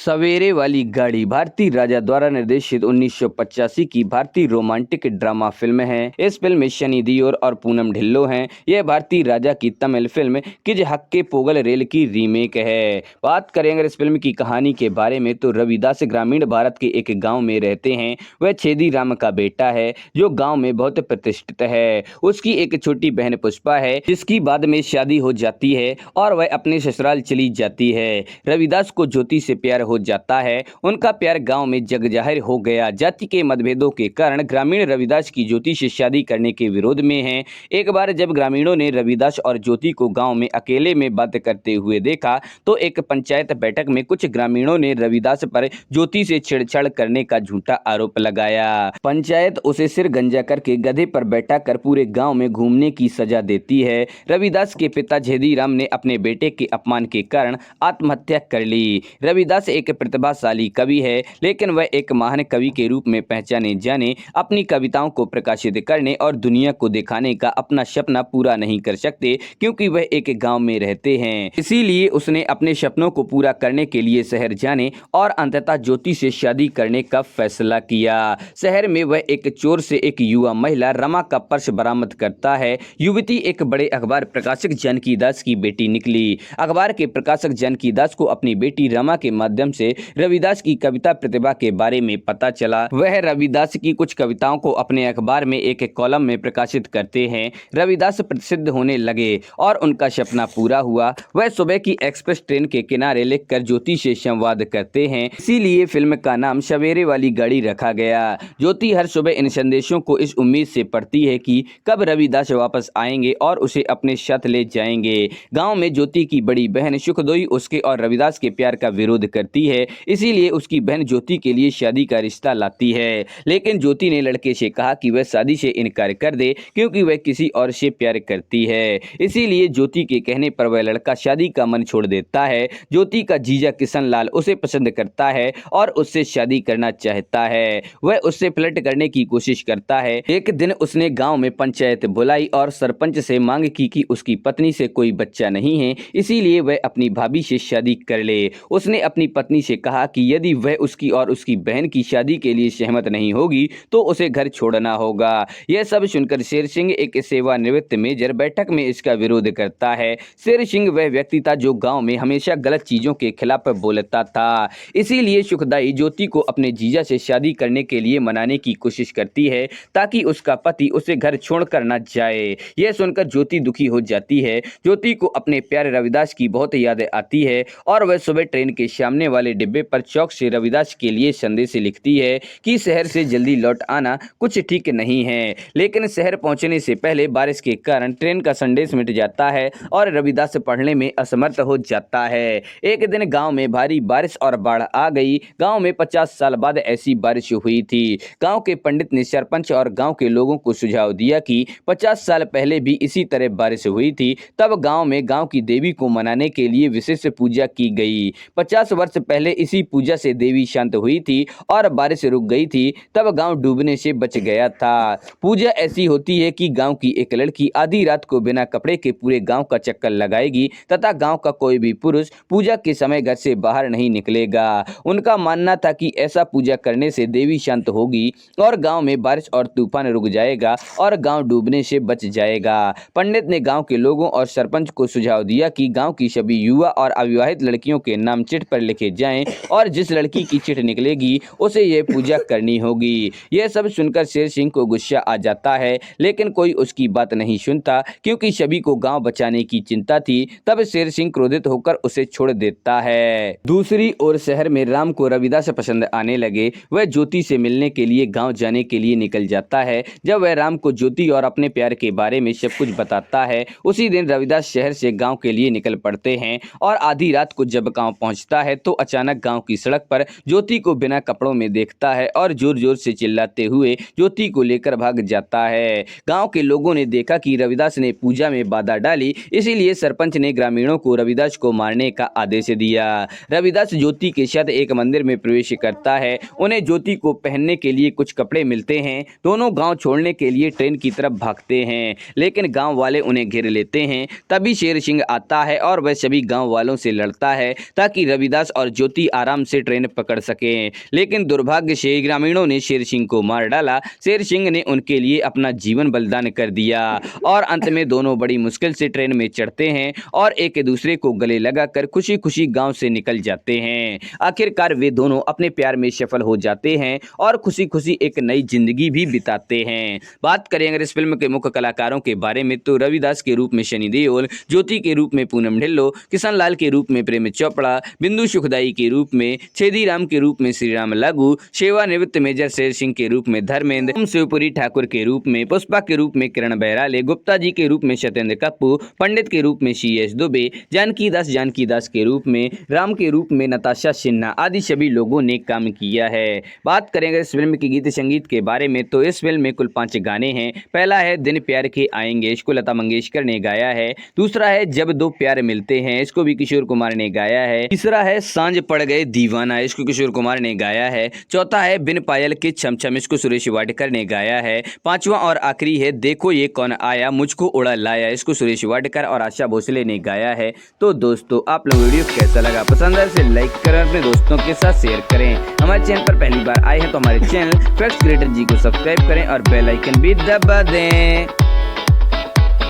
सवेरे वाली गाड़ी भारतीय राजा द्वारा निर्देशित 1985 की भारतीय रोमांटिक ड्रामा फिल्म है। इस फिल्म में शनि देओल और पूनम ढिल्लों हैं। यह भारतीय राजा की तमिल फिल्म किज हक्के पोगल रेल की रीमेक है। बात करें अगर इस फिल्म की कहानी के बारे में तो रविदास ग्रामीण भारत के एक गांव में रहते हैं। वह छेदी राम का बेटा है जो गांव में बहुत प्रतिष्ठित है। उसकी एक छोटी बहन पुष्पा है जिसकी बाद में शादी हो जाती है और वह अपने ससुराल चली जाती है। रविदास को ज्योति से प्यार हो जाता है। उनका प्यार गांव में जग जाहिर हो गया। जाति के मतभेदों के कारण ग्रामीण रविदास की ज्योति से शादी करने के विरोध में हैं। एक बार जब ग्रामीणों ने रविदास और ज्योति को गांव में अकेले में बात करते हुए देखा तो एक पंचायत बैठक में कुछ ग्रामीणों ने रविदास पर ज्योति से छेड़छाड़ करने का झूठा आरोप लगाया। पंचायत उसे सिर गंजा करके गधे पर बैठा कर पूरे गांव में घूमने की सजा देती है। रविदास के पिता छेदीराम ने अपने बेटे के अपमान के कारण आत्महत्या कर ली। रविदास एक प्रतिभाशाली कवि है लेकिन वह एक महान कवि के रूप में पहचाने जाने अपनी कविताओं को प्रकाशित करने और दुनिया को दिखाने का अपना सपना पूरा नहीं कर सकते क्योंकि वह एक गांव में रहते हैं। इसीलिए उसने अपने सपनों को पूरा करने के लिए शहर जाने और अंततः ज्योति से शादी करने का फैसला किया। शहर में वह एक चोर से एक युवा महिला रमा का पर्स बरामद करता है। युवती एक बड़े अखबार प्रकाशक जानकी दास की बेटी निकली। अखबार के प्रकाशक जानकी दास को अपनी बेटी रमा के माध्यम से रविदास की कविता प्रतिभा के बारे में पता चला। वह रविदास की कुछ कविताओं को अपने अखबार में एक कॉलम में प्रकाशित करते हैं। रविदास प्रसिद्ध होने लगे और उनका सपना पूरा हुआ। वह सुबह की एक्सप्रेस ट्रेन के किनारे लिखकर ज्योति से संवाद करते हैं। इसीलिए फिल्म का नाम सवेरे वाली गाड़ी रखा गया। ज्योति हर सुबह इन संदेशों को इस उम्मीद से पढ़ती है कि कब रविदास वापस आएंगे और उसे अपने साथ ले जाएंगे। गांव में ज्योति की बड़ी बहन सुखदोई उसके और रविदास के प्यार का विरोध करती है। इसीलिए उसकी बहन ज्योति के लिए शादी का रिश्ता लाती है लेकिन ज्योति ने लड़के से कहा कि वह शादी से इनकार कर दे क्योंकि वह किसी और से प्यार करती है। इसीलिए ज्योति के कहने पर वह लड़का शादी का मन छोड़ देता है। ज्योति का जीजा किशन लाल उसे पसंद करता है और उससे शादी करना चाहता है। वह उससे फ्लर्ट करने की कोशिश करता है। एक दिन उसने गांव में पंचायत बुलाई और सरपंच से मांग की कि उसकी पत्नी से कोई बच्चा नहीं है इसीलिए वह अपनी भाभी से शादी कर ले। उसने अपनी पत्नी से कहा कि यदि वह उसकी और उसकी बहन की शादी के लिए सहमत नहीं होगी तो उसे घर छोड़ना होगा। यह सब सुनकर शेर सिंह एक सेवानिवृत्त मेजर बैठक में इसका विरोध करता है। शेर सिंह वह व्यक्ति था जो गांव में हमेशा गलत चीजों के खिलाफ बोलता था। इसीलिए सुखदाई ज्योति को अपने जीजा से शादी करने के लिए मनाने की कोशिश करती है ताकि उसका पति उसे घर छोड़कर न जाए। यह सुनकर ज्योति दुखी हो जाती है। ज्योति को अपने प्यारे रविदास की बहुत याद आती है और वह सुबह ट्रेन के सामने वाले डिब्बे पर चौक से रविदास के लिए संदेश लिखती है कि शहर से जल्दी लौट आना, कुछ ठीक नहीं है। लेकिन शहर पहुंचने से पहले बारिश के कारण ट्रेन का संदेश मिट जाता है और रविदास पढ़ने में असमर्थ हो जाता है। एक दिन गांव में भारी बारिश और बाढ़ आ गई। गांव में 50 साल बाद ऐसी बारिश हुई थी। गांव के पंडित ने सरपंच और गांव के लोगों को सुझाव दिया कि 50 साल पहले भी इसी तरह बारिश हुई थी। तब गांव में गांव की देवी को मनाने के लिए विशेष पूजा की गई। 50 वर्ष पहले इसी पूजा से देवी शांत हुई थी और बारिश रुक गई थी। तब गांव डूबने से बच गया था। पूजा ऐसी होती है कि गांव की एक लड़की आधी रात को बिना कपड़े के पूरे गांव का चक्कर लगाएगी तथा गांव का कोई भी पुरुष पूजा के समय घर से बाहर नहीं निकलेगा। उनका मानना था कि ऐसा पूजा करने से देवी शांत होगी और गांव में बारिश और तूफान रुक जाएगा और गांव डूबने से बच जाएगा। पंडित ने गांव के लोगों और सरपंच को सुझाव दिया कि गांव की सभी युवा और अविवाहित लड़कियों के नाम चिट पर लिखे जाएं और जिस लड़की की चिट निकलेगी उसे यह पूजा करनी होगी। यह सब सुनकर शेर सिंह को गुस्सा आ जाता है लेकिन कोई उसकी बात नहीं सुनता क्योंकि सभी को गांव बचाने की चिंता थी। तब शेर सिंह क्रोधित होकर उसे छोड़ देता है। दूसरी ओर शहर में राम को रविदास पसंद आने लगे। वह ज्योति से मिलने के लिए गांव जाने के लिए निकल जाता है। जब वह राम को ज्योति और अपने प्यार के बारे में सब कुछ बताता है उसी दिन रविदास शहर से गांव के लिए निकल पड़ते हैं और आधी रात को जब गांव पहुंचता है तो अचानक गांव की सड़क पर ज्योति को बिना कपड़ों में देखता है और जोर जोर से चिल्लाते हुए ज्योति को लेकर भाग जाता है। गांव के लोगों ने देखा कि रविदास ने पूजा में बाधा डाली इसीलिए सरपंच ने ग्रामीणों को रविदास को मारने का आदेश दिया। रविदास ज्योति के साथ एक मंदिर में प्रवेश करता है। उन्हें ज्योति को पहनने के लिए कुछ कपड़े मिलते हैं। दोनों गांव छोड़ने के लिए ट्रेन की तरफ भागते हैं लेकिन गांव वाले उन्हें घेर लेते हैं। तभी शेर सिंह आता है और वह सभी गांव वालों से लड़ता है ताकि रविदास और ज्योति आराम से ट्रेन पकड़ सके, लेकिन दुर्भाग्य से ग्रामीणों ने शेर सिंह को मार डाला। शेर सिंह ने उनके लिए अपना जीवन बलिदान कर दिया और अंत में दोनों बड़ी मुश्किल से ट्रेन में चढ़ते हैं और एक दूसरे को गले लगाकर खुशी खुशी गांव से निकल जाते हैं। आखिरकार वे दोनों अपने प्यार में सफल हो जाते हैं और खुशी खुशी एक नई जिंदगी भी बिताते हैं। बात करें अगर इस फिल्म के मुख्य कलाकारों के बारे में तो रविदास के रूप में सनी देओल, ज्योति के रूप में पूनम ढिल्लो, किशन लाल के रूप में प्रेम चोपड़ा, बिंदु सुखदाई के रूप में छेदीराम के रूप में श्रीराम लागू, सेवानिवृत्त मेजर शेर सिंह के रूप में धर्मेंद्र, ओम शिवपुरी ठाकुर के रूप में पुष्पा के रूप में किरण बहराले, गुप्ता जी के रूप में सत्येंद्र कप्पू, पंडित के रूप में CS दुबे, जानकी दास के रूप में राम के रूप में नताशा सिन्हा आदि सभी लोगों ने काम किया है। बात करें अगर इस फिल्म के गीत संगीत के बारे में तो इस फिल्म में कुल 5 गाने हैं। पहला है दिन प्यार के आएंगे, इसको लता मंगेशकर ने गाया है। दूसरा है जब दो प्यार मिलते हैं, इसको भी किशोर कुमार ने गाया है। तीसरा है सांझ पड़ गए दीवाना, इसको किशोर कुमार ने गाया है। चौथा है बिन पायल के छम छम, इसको सुरेश वाडकर ने गाया है। पांचवा और आखिरी है देखो ये कौन आया मुझको उड़ा लाया, इसको सुरेश वाडकर और आशा भोसले ने गाया है। तो दोस्तों आप लोग वीडियो कैसा लगा, पसंद है इसे लाइक करें, अपने दोस्तों के साथ शेयर करें। हमारे चैनल पर पहली बार आए हैं तो हमारे चैनल फैक्ट्स क्रिएटर जी को सब्सक्राइब करें और बेल आइकन भी दबा दें।